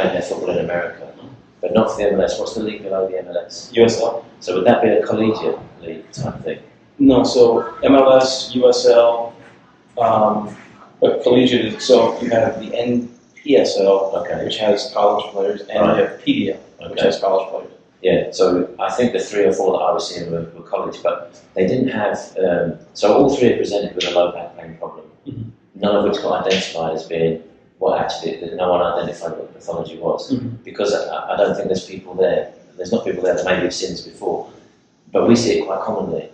playing their football in America, but not for the MLS. What's the league below the MLS? USL. So would that be a collegiate league type thing? No, so MLS, USL, but collegiate. So you have the NPSL, Okay. which has college players, and Right. you have PDL, which has college players. Yeah, so I think the 3 or 4 that I was seeing were college, but they didn't have, so all 3 are presented with a low back pain problem, none of which got identified as being what actually, no one identified what the pathology was, because I don't think there's people there, there's not people there that maybe have seen this before, but we see it quite commonly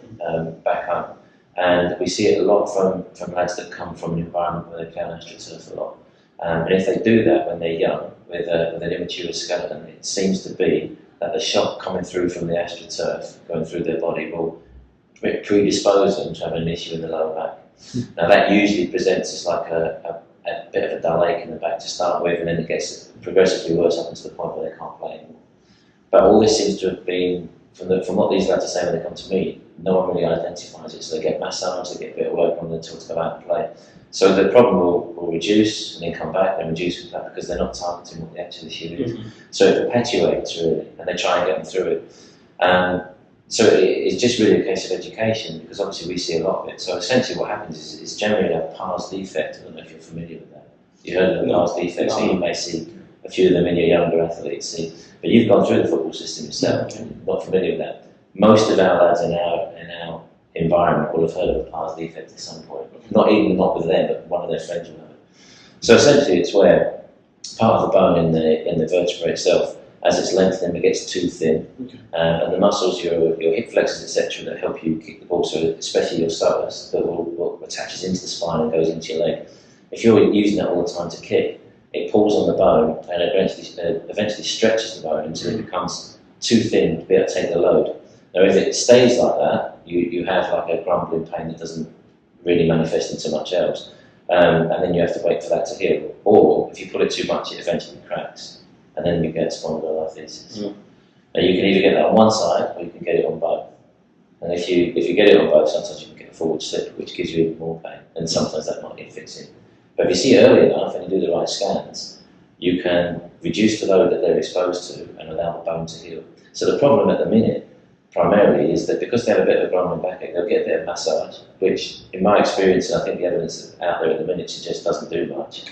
back home, and we see it a lot from lads that come from an environment where they play on AstroTurf a lot, and if they do that when they're young, with an immature skeleton, it seems to be that the shock coming through from the AstroTurf, going through their body, will predispose them to have an issue in the lower back. Now that usually presents as like a bit of a dull ache in the back to start with, and then it gets progressively worse up until the point where they can't play anymore. But all this seems to have been, from what these lads are saying when they come to me, no one really identifies it, so they get massage, they get a bit of work on them until to go out and play. So the problem will reduce and then come back and reduce and come back because they're not targeting what the actual issue is. So it perpetuates really, and they try and get them through it. So it's just really a case of education because obviously we see a lot of it. So essentially what happens is it's generally a pars defect. I don't know if you're familiar with that. You heard of the pars defects, so you may see a few of them in your younger athletes. But you've gone through the football system yourself and not familiar with that. Most of our lads in our environment will have heard of a pars defect at some point. Not with them, but one of their friends will have it. So essentially it's where part of the bone in the vertebrae itself, as it's lengthening, it gets too thin, and the muscles, your hip flexors, etc., that help you kick the ball, so especially your psoas, that will attaches into the spine and goes into your leg. If you're using that all the time to kick, it pulls on the bone and eventually stretches the bone until it becomes too thin to be able to take the load. Now, if it stays like that, you have like a grumbling pain that doesn't really manifest into much else, and then you have to wait for that to heal. Or if you pull it too much, it eventually cracks, and then you get spondylolisthesis. Now you can either get that on one side, or you can get it on both. And if you get it on both, sometimes you can get a forward slip, which gives you even more pain, and sometimes that might need fixing. But if you see it early enough and you do the right scans, you can reduce the load that they're exposed to and allow the bone to heal. So the problem at the minute, primarily, is that because they have a bit of a grumbling backache, they'll get a bit of massage, which, in my experience, and I think the evidence out there at the minute suggests doesn't do much,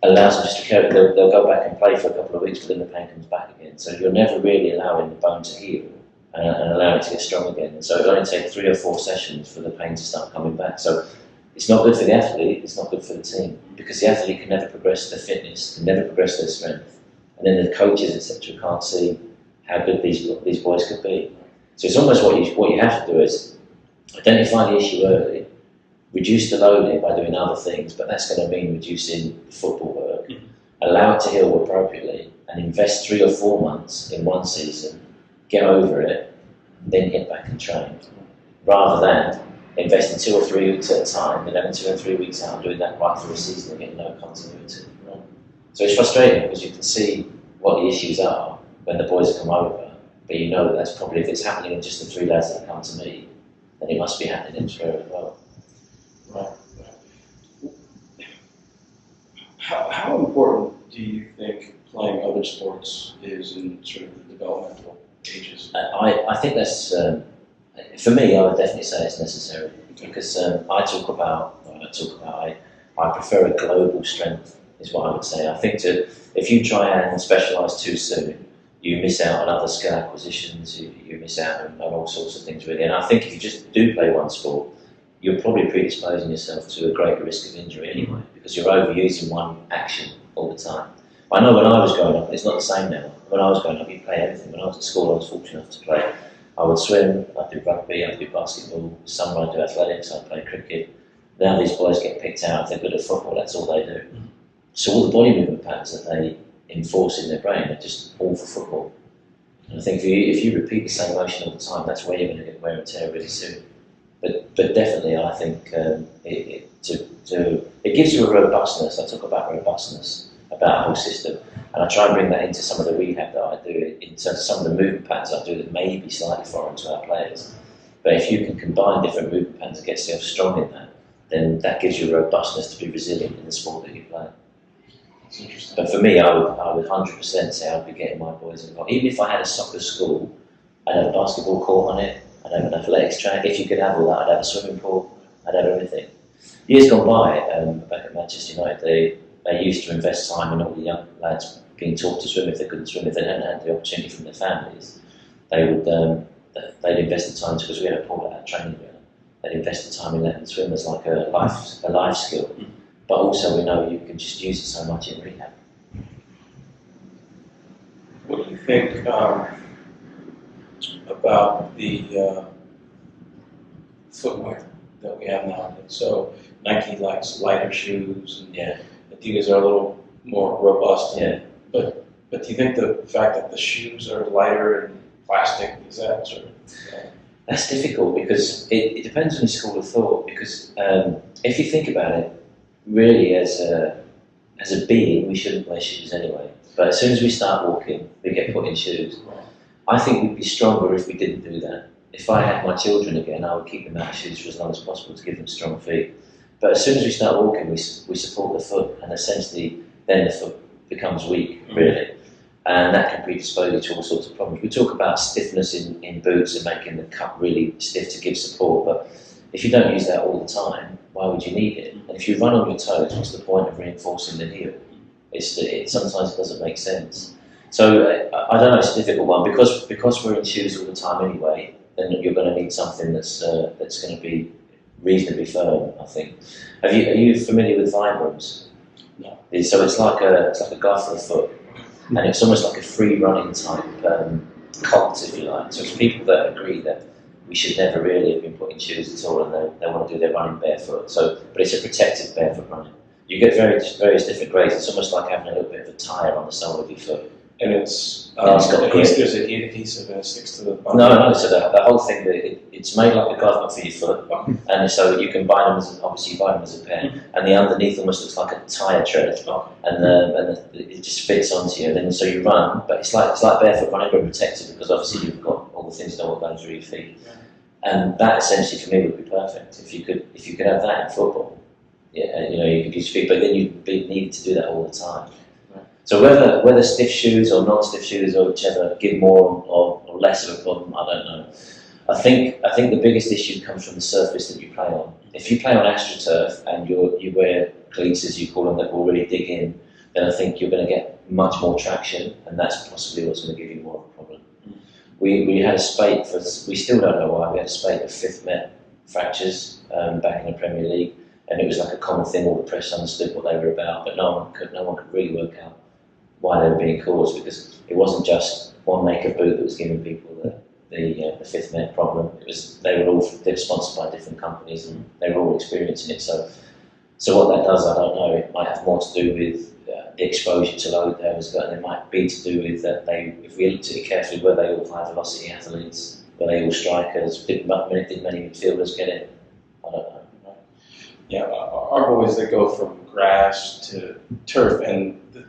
allows them just to carry. They'll go back and play for a couple of weeks, but then the pain comes back again. So you're never really allowing the bone to heal and allowing it to get strong again. And so it only takes 3 or 4 sessions for the pain to start coming back. So it's not good for the athlete, it's not good for the team, because the athlete can never progress their fitness, can never progress their strength, and then the coaches, etc., can't see how good these boys could be. So it's almost what you have to do is identify the issue early, reduce the loading by doing other things, but that's going to mean reducing football work, allow it to heal appropriately, and invest 3 or 4 months in one season, get over it, then get back and train, rather than investing 2 or 3 weeks at a time, and then 2 or 3 weeks out, doing that right through a season and getting no continuity. So it's frustrating because you can see what the issues are when the boys come over, but you know that that's probably, if it's happening in just the 3 lads that come to me, then it must be happening elsewhere as well. Right. How important do you think playing other sports is in sort of the developmental ages? I think that's, for me, I would definitely say it's necessary, because I prefer a global strength, is what I would say. I think if you try and specialise too soon, you miss out on other skill acquisitions, you miss out on all sorts of things really. And I think if you just do play one sport, you're probably predisposing yourself to a greater risk of injury anyway, because you're overusing one action all the time. I know when I was growing up, it's not the same now. When I was growing up, you'd play everything. When I was at school, I was fortunate enough to play. I would swim, I'd do rugby, I'd do basketball, summer I'd do athletics, I'd play cricket. Now these boys get picked out, if they're good at football, that's all they do. So all the body movement patterns that they enforce in their brain are just all for football. And I think if you repeat the same motion all the time, that's where you're going to get wear and tear really soon. But definitely, I think it gives you a robustness. I talk about robustness, about a whole system, and I try and bring that into some of the rehab that I do, in terms of some of the movement patterns I do that may be slightly foreign to our players. But if you can combine different movement patterns and get yourself strong in that, then that gives you a robustness to be resilient in the sport that you play. It's interesting. But for me, I would 100% say I'd be getting my boys involved. Even if I had a soccer school, I'd have a basketball court on it, I'd have an athletics track. If you could have all that, I'd have a swimming pool, I'd have everything. Years gone by, back at Manchester United, they used to invest time in all the young lads being taught to swim if they couldn't swim, if they hadn't had the opportunity from their families. They'd invest the time, because we had a pool at our training ground, they'd invest the time in letting them swim as like a life skill. But also we know you can just use it so much in rehab. What do you think about the footwear that we have now? So Nike likes lighter shoes, and Adidas are a little more robust. But do you think the fact that the shoes are lighter and plastic, is that sort of... That's difficult because it depends on your school of thought. Because if you think about it, really as a being, we shouldn't wear shoes anyway. But as soon as we start walking, we get put in shoes. I think we'd be stronger if we didn't do that. If I had my children again, I would keep them out of shoes for as long as possible to give them strong feet. But as soon as we start walking, we support the foot, and essentially then the foot becomes weak, really. And that can predispose you to all sorts of problems. We talk about stiffness in boots and making the cup really stiff to give support, but if you don't use that all the time, why would you need it? And if you run on your toes, what's the point of reinforcing the heel? Sometimes it doesn't make sense. So I don't know, it's a difficult one. Because we're in shoes all the time anyway, then you're going to need something that's going to be reasonably firm, I think. Are you familiar with Vibrams? No. So it's like a glove for the foot, and it's almost like a free running type cult, if you like. So it's people that agree that we should never really have been put in shoes at all, and they want to do their running barefoot. But it's a protective barefoot running. You get various different grades. It's almost like having a little bit of a tire on the sole of your foot. And it's got there's an adhesive and it sticks to the bottom. No. So the whole thing, it's made like a glove but for your foot, and so you can buy them as a pair. And the underneath almost looks like a tire tread, and it just fits onto you. And then so you run, but it's like barefoot running, but protected because obviously you've got all the things that don't go through your feet. And that essentially for me would be perfect if you could have that in football. Yeah, you could use your feet, but then you'd need to do that all the time. So whether stiff shoes or non-stiff shoes or whichever give more or less of a problem, I don't know. I think the biggest issue comes from the surface that you play on. If you play on AstroTurf and you wear cleats, as you call them, that will really dig in, then I think you're going to get much more traction, and that's possibly what's going to give you more of a problem. We had a spate we still don't know why, we had a spate of 5th Met fractures back in the Premier League, and it was like a common thing, all the press understood what they were about, but no one could really work out why they were being caused, because it wasn't just one make of boot that was giving people the 5th Met problem. They were sponsored by different companies and they were all experiencing it. So what that does, I don't know. It might have more to do with the exposure to load they was got, and it might be to do with that if we looked at it carefully, were they all high velocity athletes? Were they all strikers? Did many midfielders get it? I don't know. Yeah, our boys, they go from grass to turf, and the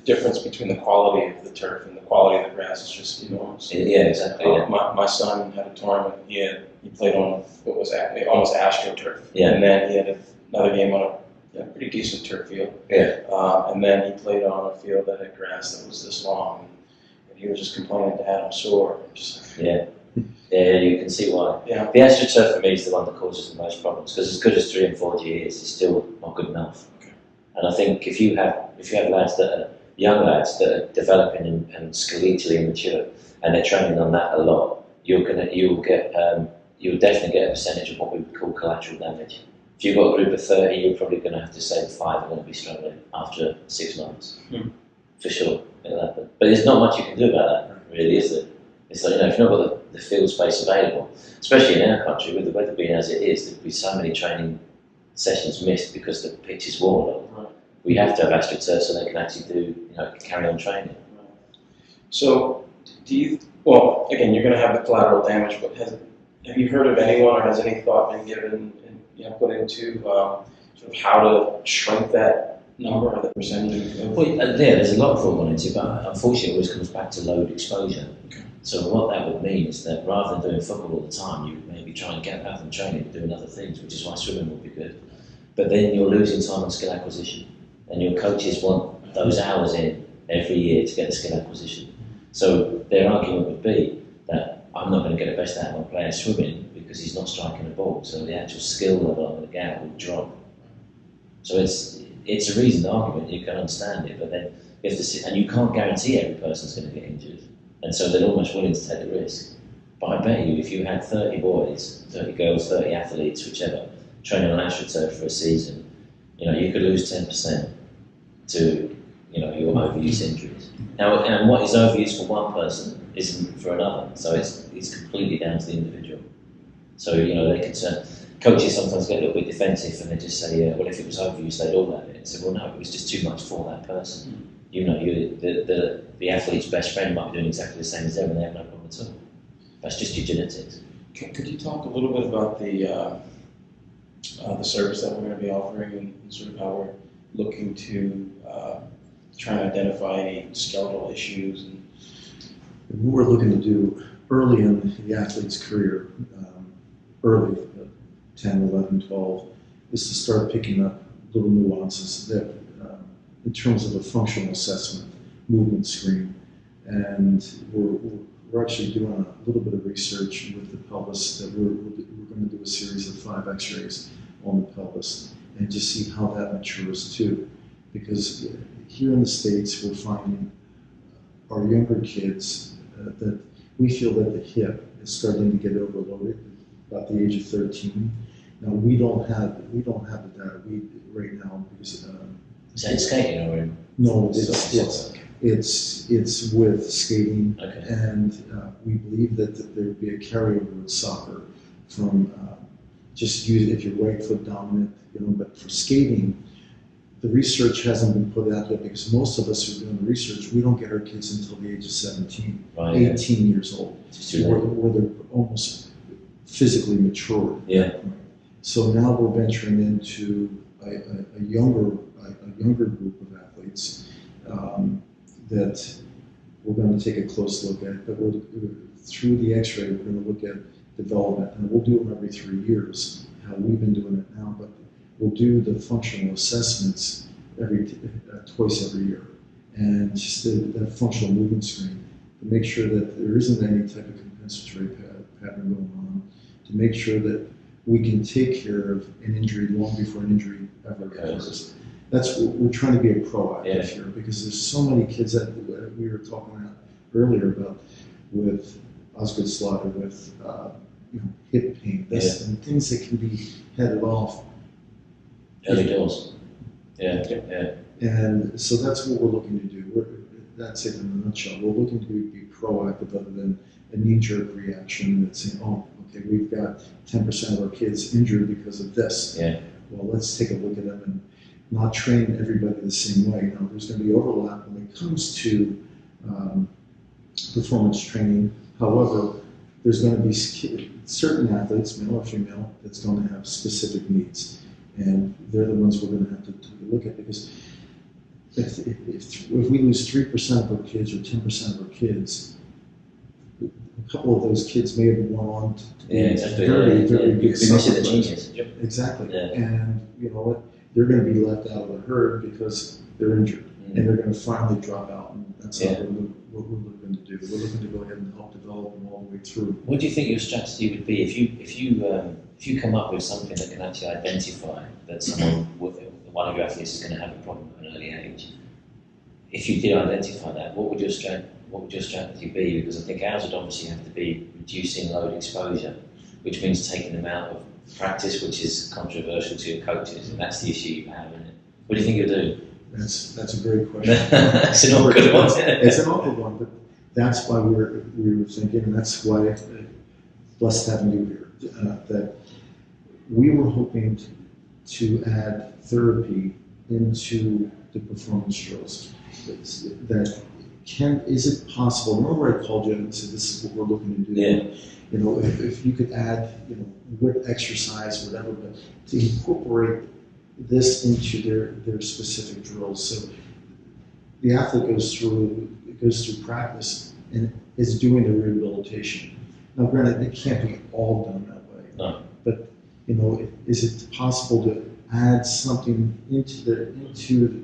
difference between the quality of the turf and the quality of the grass is just enormous. Yeah, exactly. My son had a tournament. He played on what was almost AstroTurf, and then he had another game on a pretty decent turf field. And then he played on a field that had grass that was this long, and he was just complaining to have him sore. Yeah, you can see why. Yeah. The AstroTurf for me is the one that causes the most problems, because as good as 3 and 4G is, it's still not good enough. Okay. And I think if you have lads that are young lads that are developing and skeletally immature, and they're training on that a lot, you'll definitely get a percentage of what we would call collateral damage. If you've got a group of 30, you're probably going to have to say 5 are going to be struggling after 6 months, for sure. But there's not much you can do about that, really, is there? It's like, if you've not got the field space available, especially in our country, with the weather being as it is, there'd be so many training sessions missed because the pitch is worn. We have to have AstroTurf so they can actually carry on training. So, again, you're going to have the collateral damage, but have you heard of anyone, or has any thought been given and put into sort of how to shrink that number or the percentage? There's a lot of thought gone into it, but unfortunately it always comes back to load exposure. Okay. So what that would mean is that rather than doing football all the time, you would maybe try and get out and training and doing other things, which is why swimming would be good. But then you're losing time on skill acquisition, and your coaches want those hours in every year to get the skill acquisition. So their argument would be that I'm not going to get the best out of my player swimming because he's not striking a ball, so the actual skill level I'm going to get will drop. So it's a reasoned argument, you can understand it, but then you have to sit, and you can't guarantee every person's going to get injured, and so they're almost willing to take the risk. But I bet you, if you had 30 boys, 30 girls, 30 athletes, whichever, training on AstroTurf for a season, you could lose 10% to, your overuse injuries. Now, and what is overuse for one person isn't for another, so it's completely down to the individual. So, they can coaches sometimes get a little bit defensive and they just say, well, if it was overuse, they'd all have it. And say, well, no, it was just too much for that person. The athlete's best friend might be doing exactly the same as them and they have no problem at all. That's just your genetics. Could you talk a little bit about the service that we're going to be offering and sort of how we're looking to try and identify any skeletal issues? And what we're looking to do early in the athlete's career, early, 10, 11, 12, is to start picking up little nuances that, in terms of a functional assessment, movement screen. And we're actually doing a little bit of research with the pelvis that we're going to do a series of 5 x-rays on the pelvis and just see how that matures too. Because here in the States, we're finding our younger kids that we feel that the hip is starting to get overloaded about the age of 13. Now we don't have the data right now because is that skating or no, it's with skating, okay. And we believe that there would be a carryover with soccer from just use if you're right foot dominant, But for skating, the research hasn't been put out yet because most of us who are doing the research, we don't get our kids until the age of 17, right, 18 years old, where they're almost physically mature. Yeah. So now we're venturing into a younger group of athletes that we're going to take a close look at. But through the X-ray, we're going to look at development, and we'll do them every 3 years. How we've been doing it now, but we'll do the functional assessments twice every year, and just that functional movement screen to make sure that there isn't any type of compensatory pattern going on, to make sure that we can take care of an injury long before an injury ever occurs. That's what we're trying to be proactive here, because there's so many kids that we were talking about earlier about with Osgood slaughter, with hip pain, and things that can be headed off early doors. Yeah. And so that's what we're looking to do. That's it in a nutshell. We're looking to be proactive other than a knee-jerk reaction that's saying, oh, okay, we've got 10% of our kids injured because of this. Yeah. Well, let's take a look at them and not train everybody the same way. There's going to be overlap when it comes to performance training. However, there's going to be certain athletes, male or female, that's going to have specific needs. And they're the ones we're going to have to look at, because if we lose 3% of our kids or 10% of our kids, a couple of those kids may have gone on to very good soccer players. Exactly. Yeah. And you know what? They're going to be left out of the herd because they're injured, and they're going to finally drop out. And that's not what we're looking to do. We're looking to go ahead and help develop them all the way through. What do you think your strategy would be if you come up with something that can actually identify that one of your athletes is going to have a problem at an early age? If you did identify that, what would your strategy be? Because I think ours would obviously have to be reducing load exposure, which means taking them out of practice, which is controversial to your coaches, and that's the issue you have, isn't it? What do you think you'll do? That's a great question. It's an awkward one. It's an awkward one, but that's why we were thinking, and that's why blessed having you here, that we were hoping to add therapy into the performance drills. Is it possible? Remember I called you and said this is what we're looking to do. Yeah. You know, if you could add, what exercise, whatever, but to incorporate this into their specific drills. So the athlete goes through practice and is doing the rehabilitation. Now, granted, it can't be all done that way. No. But is it possible to add something into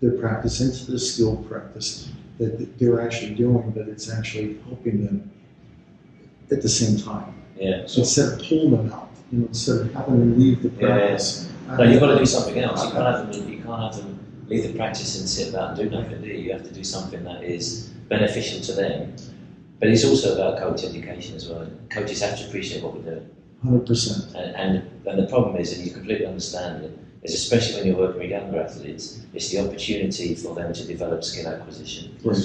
their practice into the skill practice that they're actually doing, but it's actually helping them at the same time. Yeah. So instead of pulling them out, instead of having them leave the practice. No, you've got to do something else. You can't have them leave the practice and sit about and do nothing, do you? You have to do something that is beneficial to them. But it's also about coach education as well. Coaches have to appreciate what we're doing. 100%. And the problem is, and you completely understand it, is especially when you're working with younger athletes, it's the opportunity for them to develop skill acquisition. Right.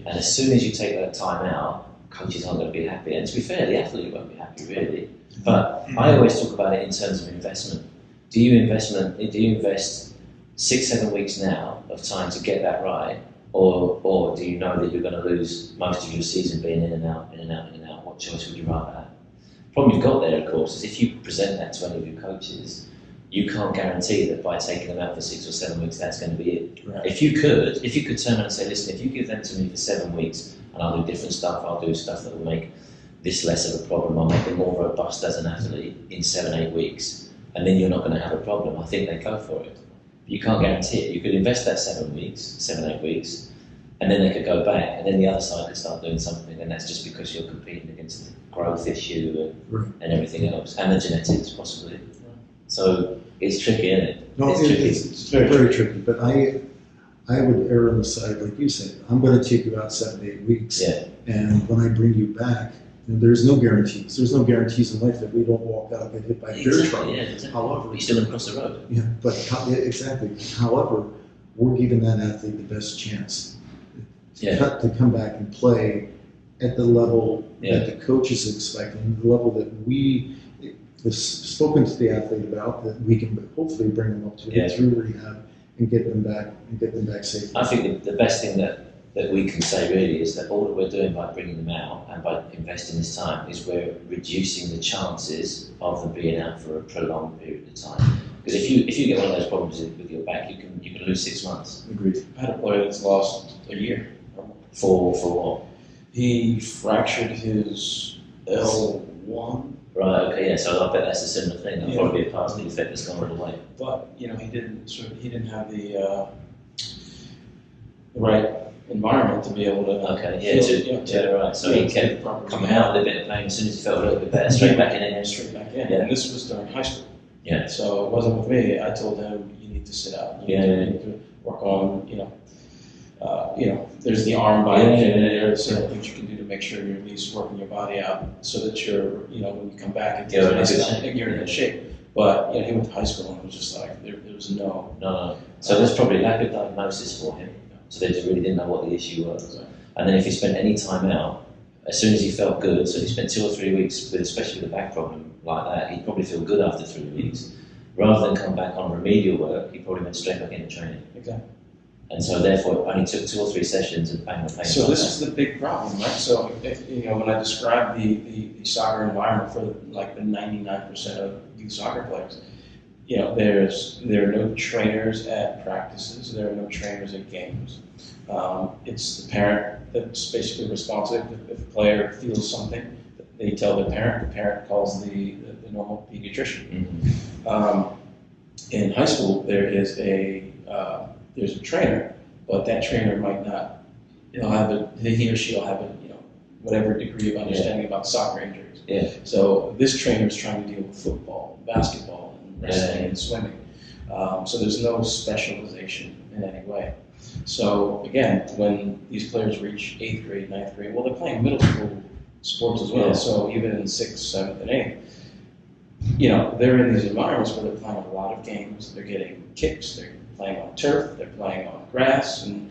And as soon as you take that time out, coaches aren't going to be happy. And to be fair, the athlete won't be happy really. But I always talk about it in terms of investment. Do you invest 6-7 weeks now of time to get that right, or do you know that you're going to lose most of your season being in and out, in and out, in and out? What choice would you rather have? The problem you've got there, of course, is if you present that to any of your coaches, you can't guarantee that by taking them out for 6 or 7 weeks, that's going to be it. Right. If you could turn around and say, listen, if you give them to me for 7 weeks, and I'll do different stuff, I'll do stuff that will make this less of a problem, I'll make them more robust as an athlete in 7-8 weeks, and then you're not going to have a problem, I think they go for it. You can't guarantee it. You could invest that 7-8 weeks, and then they could go back, and then the other side could start doing something, and that's just because you're competing against the growth issue and everything else, and the genetics possibly. So it's tricky, isn't it? No, it's very tricky, but I would err on the side, like you said, I'm going to take you out 7-8 weeks, and when I bring you back, there's no guarantees. There's no guarantees in life that we don't walk out and get hit by a dirt truck. However, you're still going to cross the road. Yeah, but exactly. However, we're giving that athlete the best chance to come back and play at the level that the coach is expecting, the level that we have spoken to the athlete about, that we can hopefully bring them up to through rehab and get them back safely. I think the best thing that we can say really is that all that we're doing by bringing them out and by investing this time is we're reducing the chances of them being out for a prolonged period of time. Because if you get one of those problems with your back, you can lose 6 months. Agreed. I had a player that's lost a year. For what? He fractured his L1. Right. Okay. Yeah. So I bet that's a similar thing. That'll probably be a part of the effect that's gone all the way. But he didn't have the right environment to be able to. Okay. Right. So he kept coming out with a bit of pain as soon as he felt a little bit better, straight back in. And this was during high school. Yeah. So it wasn't with me. I told him, you need to sit out. You need to work on, there's the arm body. There are certain things you can do to make sure you're at least working your body out so that you're, when you come back, you're in good shape. But he went to high school and it was just like, there was no. So there's probably lack of diagnosis for him. So they just really didn't know what the issue was. And then if he spent any time out, as soon as he felt good, so he spent 2 or 3 weeks, especially with a back problem like that, he'd probably feel good after 3 weeks. Rather than come back on remedial work, he probably went straight back into training. Exactly. And so therefore it only took 2 or 3 sessions and bang, the pain. So this is the big problem, right? So when I describe the soccer environment for like the 99% of youth soccer players, there are no trainers at practices, there are no trainers at games. It's the parent that's basically responsible. If a player feels something, they tell the parent calls the normal pediatrician. Mm-hmm. In high school, there's a trainer, but that trainer might not, he or she will have whatever degree of understanding about soccer injuries. Yeah. So this trainer is trying to deal with football, basketball, and wrestling and swimming. So there's no specialization in any way. So again, when these players reach 8th grade, 9th grade, well, they're playing middle school sports as well. Yeah. So even in 6th, 7th, and 8th, they're in these environments where they're playing a lot of games. They're getting kicks. They're playing on turf. They're playing on grass, and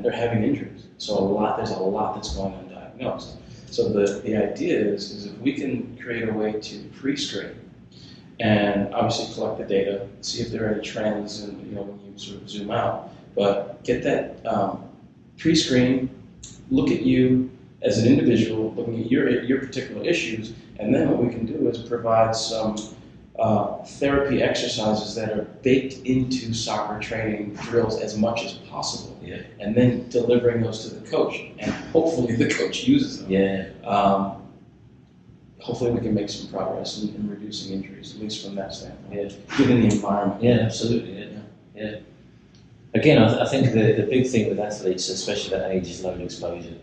they're having injuries. So there's a lot that's going undiagnosed. So the idea is if we can create a way to pre-screen and obviously collect the data, see if there are any trends, and when you sort of zoom out, but get that pre-screen, look at you as an individual, looking at your particular issues, and then what we can do is provide some therapy exercises that are baked into soccer training drills as much as possible, and then delivering those to the coach, and hopefully the coach uses them. Hopefully we can make some progress in reducing injuries, at least from that standpoint, given the environment. Yeah, absolutely. Yeah. Again, I think the big thing with athletes, especially at that age, is load exposure.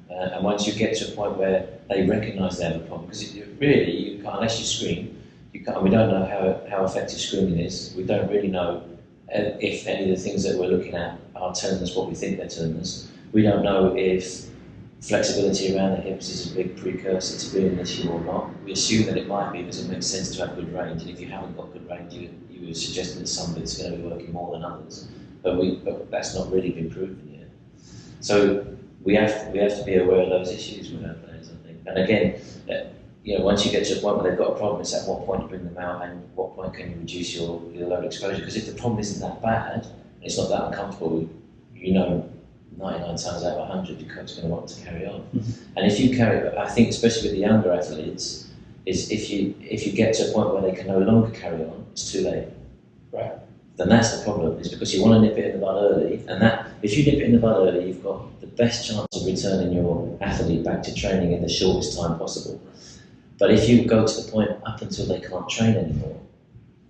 And once you get to a point where they recognise they have a problem, because really, you can't, unless you screen, you can't, we don't know how effective screening is. We don't really know if any of the things that we're looking at are telling us what we think they're telling us. We don't know if flexibility around the hips is a big precursor to being an issue or not. We assume that it might be because it makes sense to have good range, and if you haven't got good range, you would suggest that some bits are going to be working more than others. But that's not really been proven yet. So we have to be aware of those issues with our players, I think. And again, once you get to a point where they've got a problem, it's at what point you bring them out and what point can you reduce your load exposure. Because if the problem isn't that bad, and it's not that uncomfortable, 99 times out of 100, your coach is going to want to carry on. And if you carry, I think especially with the younger athletes, is if you get to a point where they can no longer carry on, it's too late. Right. Then that's the problem. It's because you want to nip it in the bud early, and that if you nip it in the bud early, you've got the best chance of returning your athlete back to training in the shortest time possible. But if you go to the point up until they can't train anymore,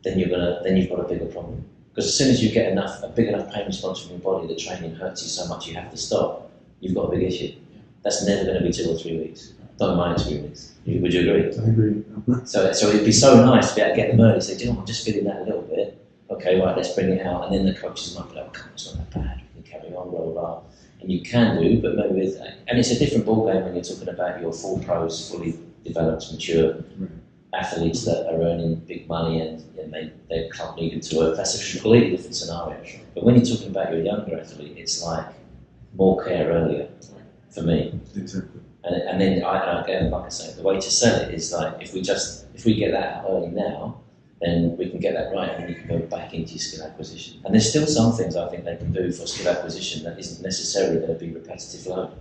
then you've got a bigger problem. Because as soon as you get a big enough pain response from your body that training hurts you so much you have to stop, you've got a big issue. That's never going to be 2 or 3 weeks. Not in my experience. Would you agree? I agree. So it'd be so nice to be able to get them early. Say, I'm just feeling that a little bit. Okay, right, let's bring it out. And then the coaches might be like, come on, it's not that bad. We can carry on, blah, blah, blah. And you can do, but maybe and it's a different ballgame when you're talking about your full pros, fully developed, mature athletes that are earning big money and their club needed to work. That's a completely different scenario. But when you're talking about your younger athlete, it's like more care earlier for me. Exactly. And then again, like I say, the way to sell it is like if we get that out early now, then we can get that right, and then you can go back into your skill acquisition. And there's still some things I think they can do for skill acquisition that isn't necessarily going to be repetitive load.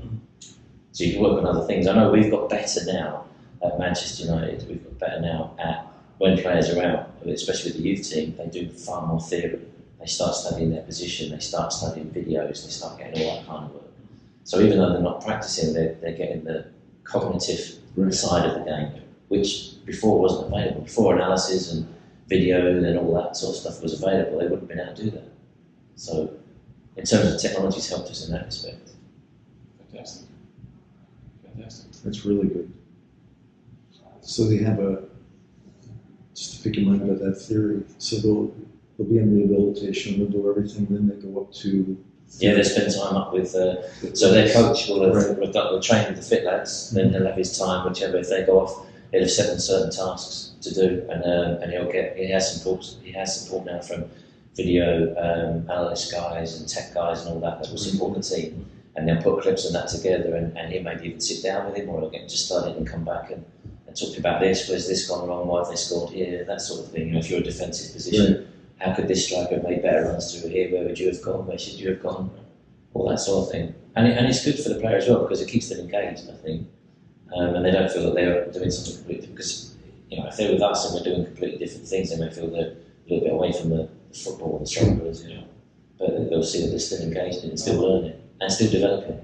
So you can work on other things. I know we've got better now at Manchester United. We've got better now at when players are out, especially with the youth team. They do far more theory. They start studying their position. They start studying videos. They start getting all that kind of work. So even though they're not practicing, they're getting the cognitive side of the game, which before wasn't available. Before analysis and video and all that sort of stuff was available, they wouldn't have been able to do that. So in terms of technology's helped us in that respect. Fantastic. That's really good. So they have just to pick your mind about that theory, so they'll be in rehabilitation, they'll do everything, then they go up to... Yeah, they spend time up with, so their coach will train with the fit lads, then he'll have his time, whichever, if they go off, he'll have set them certain tasks to do, and he has support now from video analyst guys and tech guys and all that will support the team, and they'll put clips of that together, and he'll maybe even sit down with him, or he'll get him to study and come back and talk about this, where's this gone wrong, why have they scored here, that sort of thing. If you're a defensive position, how could this striker have made better runs through here, where would you have gone, where should you have gone, all that sort of thing. And it's good for the player as well, because it keeps them engaged, I think, and they don't feel that they're doing something completely different, because if they're with us and we're doing completely different things, they may feel they're a little bit away from the football and the strikers, but they'll see that they're still engaged in it, still learning and still developing.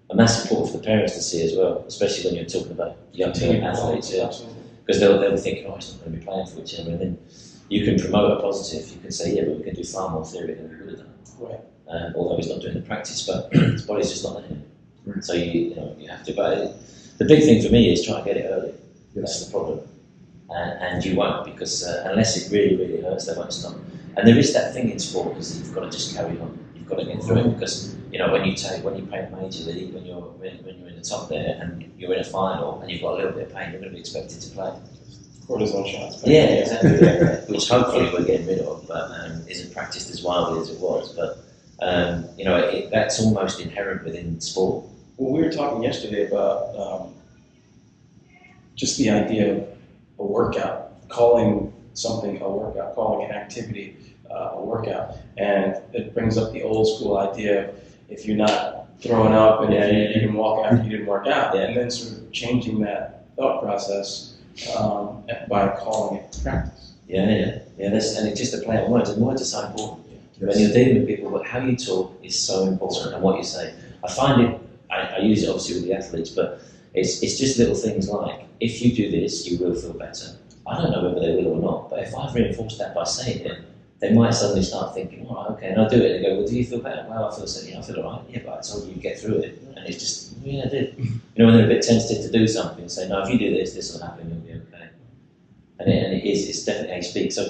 And that's important for the parents to see as well, especially when you're talking about young athletes, because they'll be thinking, it's not going to be playing for each other, and then you can promote a positive. You can say, but we can do far more theory than we would have done. Right. Although he's not doing the practice, but his body's just not there. Right. So you have to. But the big thing for me is try and get it early. That's the problem, and you won't, because unless it really, really hurts, they won't stop. And there is that thing in sport, is that you've got to just carry on. You've got to get through it, because when you play at Major League, when you're in the top there and you're in a final and you've got a little bit of pain, you're going to be expected to play. Cortisone shots. Yeah, exactly. Which hopefully we're getting rid of, but isn't practiced as wildly as it was. But that's almost inherent within sport. Well, we were talking yesterday about just the idea of a workout, calling something a workout, calling an activity a workout, and it brings up the old school idea of if you're not throwing up and you can walk after you didn't work out, and then sort of changing that thought process. By calling it practice. And it's just a play on words, and words are so important. When you're dealing with people, but how you talk is so important, and what you say. I find it, I use it obviously with the athletes, but it's just little things like, if you do this, you will feel better. I don't know whether they will or not, but if I've reinforced that by saying it, they might suddenly start thinking, all right, okay, and I do it, and they go, well, do you feel better? Well, I feel so, I feel all right. Yeah, but I told you you'd get through it. And it's just, yeah, I did. When they're a bit tentative to do something, say, no, if you do this, this will happen, you'll be okay. And it's definitely how you speak. So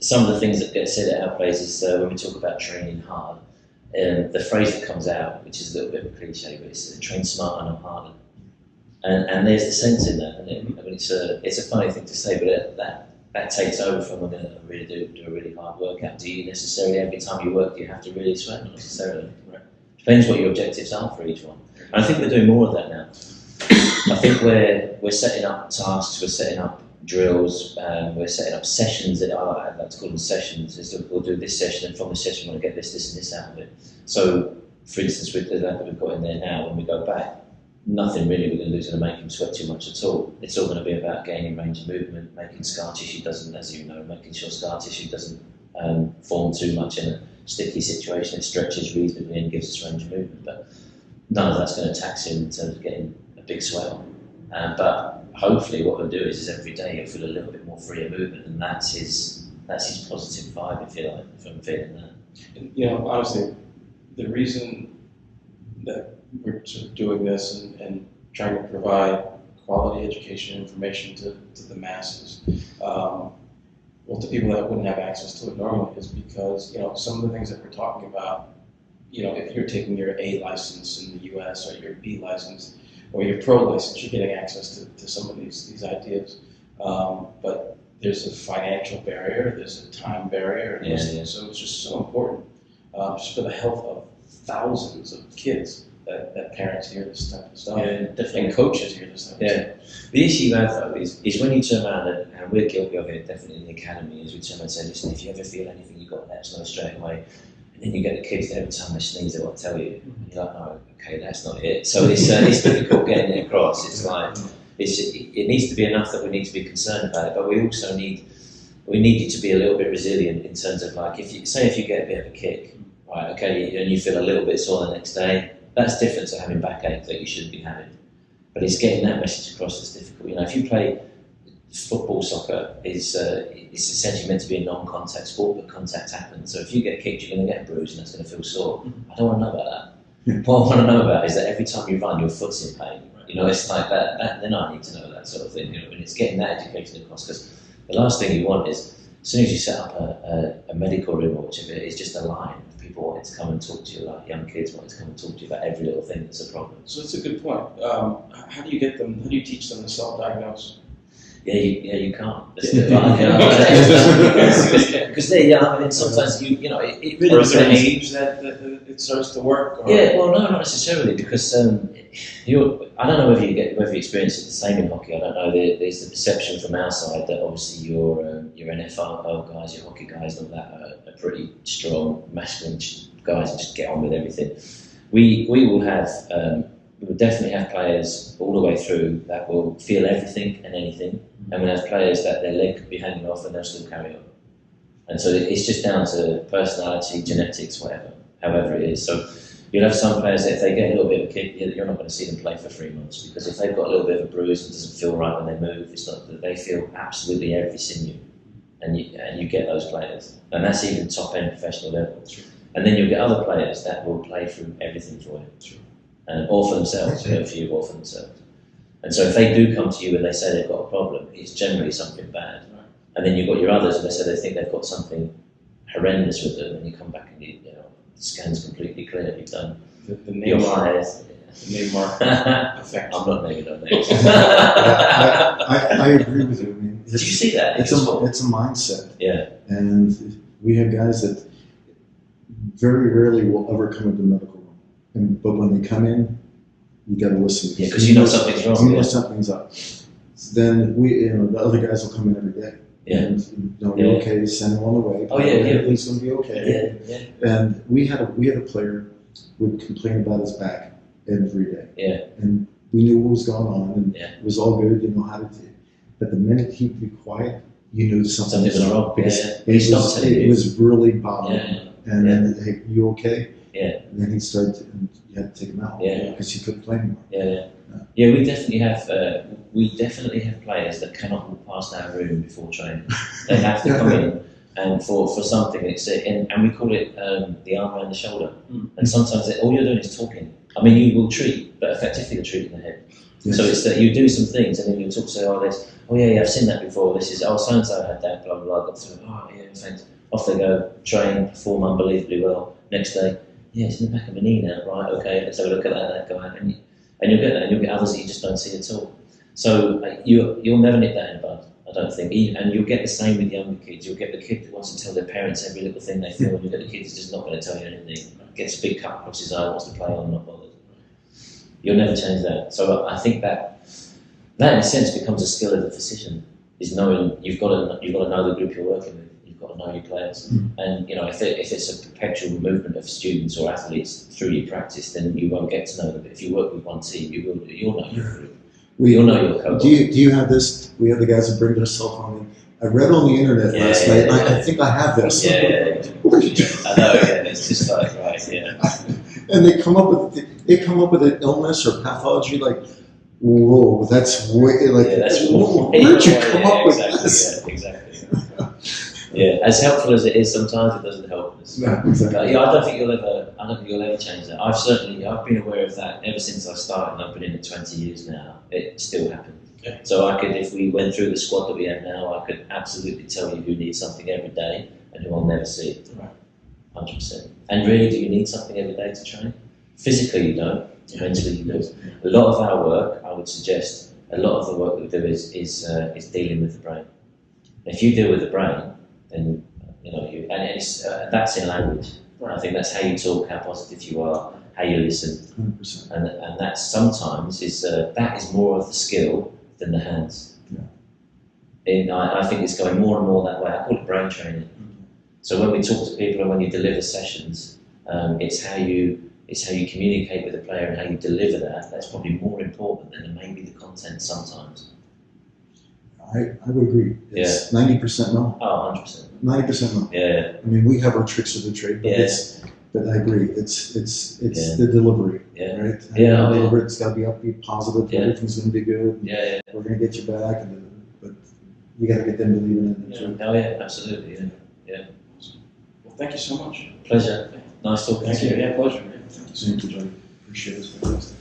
some of the things that get said at our place is when we talk about training hard, the phrase that comes out, which is a little bit of a cliche, but it's train smarter, not harder. And there's the sense in that, isn't it? I mean, it's a funny thing to say, but that takes over from when they really do a really hard workout. Do you necessarily, every time you work, do you have to really sweat? Not necessarily. Right. Depends what your objectives are for each one. And I think we're doing more of that now. I think we're setting up tasks, we're setting up drills, we're setting up sessions that I like to call them sessions. We'll do this session, and from this session we're going to get this, and this out of it. So, for instance, with the lab that we've got in there now, when we go back, nothing really we're going to do is going to make him sweat too much at all. It's all going to be about gaining range of movement, making scar tissue doesn't, as you know, making sure scar tissue doesn't form too much in a sticky situation. It stretches reasonably and gives us range of movement, but none of that's going to tax him in terms of getting a big sweat on. But hopefully what we'll do is every day he'll feel a little bit more free of movement, and that's his positive vibe, if you like, from feeling that. And, honestly, the reason that we're sort of doing this and trying to provide quality education information to the masses, to people that wouldn't have access to it normally, is because some of the things that we're talking about, if you're taking your A license in the U.S. or your B license or your pro license, you're getting access to some of these ideas. But there's a financial barrier, there's a time barrier, and so it's just so important just for the health of thousands of kids that parents hear this type of stuff, and coaches hear this type of stuff. The issue you have though is when you turn around, and we're guilty of it definitely in the academy, is we turn around and say, listen, if you ever feel anything, you've got to let us know straight away. And then you get the kids that every time they sneeze, they want to tell you. And you're like, no, okay, that's not it. So it's difficult getting it across. It's like, it needs to be enough that we need to be concerned about it, but we also need you to be a little bit resilient in terms of, like, if you get a bit of a kick, right, okay, and you feel a little bit sore the next day, that's different to having backache that you shouldn't be having. But it's getting that message across that's difficult. If you play football, soccer is it's essentially meant to be a non-contact sport, but contact happens. So if you get kicked, you're going to get bruised, and that's going to feel sore. I don't want to know about that. What I want to know about is that every time you run, your foot's in pain. It's like that. Then I need to know that sort of thing. And it's getting that education across, because the last thing you want is, as soon as you set up a medical room or whichever, it's just a line of people wanting to come and talk to you, like young kids wanting to come and talk to you about every little thing that's a problem. So that's a good point. How do you get them? How do you teach them to self-diagnose? You can't. Because sometimes it really. Or is there an age that it starts to work? Or? Yeah, well, no, not necessarily, because I don't know whether you experience it the same in hockey. I don't know. There's the perception from our side that obviously your NFL guys, your hockey guys, and all that are pretty strong, masculine guys and just get on with everything. We will have. We will definitely have players all the way through that will feel everything and anything, and we'll have players that their leg could be hanging off and they'll still carry on. And so it's just down to personality, genetics, whatever, however it is. So you'll have some players that if they get a little bit of a kick, you're not going to see them play for 3 months, because if they've got a little bit of a bruise and doesn't feel right when they move, it's not that they feel absolutely every sinew, and you get those players, and that's even top end professional level. And then you'll get other players that will play through everything for you. Or for themselves, a few or for themselves. And so if they do come to you and they say they've got a problem, it's generally something bad. Right. And then you've got your others and they say they think they've got something horrendous with them, and you come back and the scan's completely clear. You've done your highest. The name mark effect. I'm not naming no names. I agree with you. I mean, did you see that? It's a mindset. Yeah. And we have guys that very rarely will ever come into medical room. But when they come in, you got to listen. Yeah, because you know something's wrong. You know something's up. So then the other guys will come in every day. Yeah. And you're okay, send them on the way. Everything's going to be okay. Yeah. And we had a player who would complain about his back every day. Yeah. And we knew what was going on, and it was all good. You know how to do it. But the minute he'd be quiet, you knew something was wrong. It was really bothering him. And then, hey, you okay? Yeah. And then he'd start, and you had to take him out. Yeah. Because he couldn't play anymore. Yeah, we definitely have players that cannot walk past our room before training. They have to come in And for something, and we call it the arm around the shoulder. And sometimes all you're doing is talking. I mean, you will treat, but effectively you're treating the head. Yes. So it's that you do some things, and then you'll talk, say, yeah, I've seen that before. This is, so-and-so had that, blah, blah, blah. Got through, yeah, thanks. Off they go, train, perform unbelievably well. Next day, yeah, it's in the back of my knee now. Right, okay, let's have a look at that guy. And you'll get that, and you'll get others that you just don't see at all. So you'll never nip that in the bud, I don't think. And you'll get the same with younger kids. You'll get the kid that wants to tell their parents every little thing they feel, and you'll get the kid who's just not going to tell you anything. Gets a big cut across his eye, wants to play on, not bothered. You'll never change that. So I think that in a sense becomes a skill of the physician, is knowing you've got to know the group you're working with. You've got to know your players. And if it's a perpetual movement of students or athletes through your practice, then you won't get to know them. But if you work with one team, you'll know your group. You'll know your coach. Do you have this? We have the guys that bring their cell phone in. I read on the internet last night. I think I have this. Yeah. I know. Yeah, it's just like right. Yeah. And they come up with an illness or pathology like, whoa, that's way like. Yeah, that's where'd you come up with this? Yeah, exactly. Yeah, as helpful as it is, sometimes it doesn't help us. No, exactly. But, I don't think you'll ever change that. I've been aware of that ever since I started, and I've been in it 20 years now. It still happens. Okay. So if we went through the squad that we have now, I could absolutely tell you who needs something every day and who I'll never see. Right. 100%. And really, do you need something every day to train? Physically, you don't. Mentally, you do. A lot of our work, I would suggest, a lot of the work that we do is dealing with the brain. If you deal with the brain, then that's in language. Right. I think that's how you talk, how positive you are, how you listen, 100%. and that sometimes that is more of the skill than the hands. Yeah. I think it's going more and more that way. I call it brain training. So when we talk to people and when you deliver sessions, it's how you communicate with the player and how you deliver that. That's probably more important than maybe the content sometimes. I would agree. It's 90% no. Oh, 100%. 90% no. Yeah. I mean, we have our tricks of the trade, but but I agree. It's the delivery. Yeah. Right. Yeah. It's got to be upbeat, positive. Yeah. Everything's going to be good. Yeah. We're going to get you back, but you got to get them believing in it too. Oh yeah, absolutely. Yeah. Well, thank you so much. Pleasure. Nice talking to you. Yeah, pleasure. Thank you so much. Thank you, Johnny. Appreciate it. It's fantastic.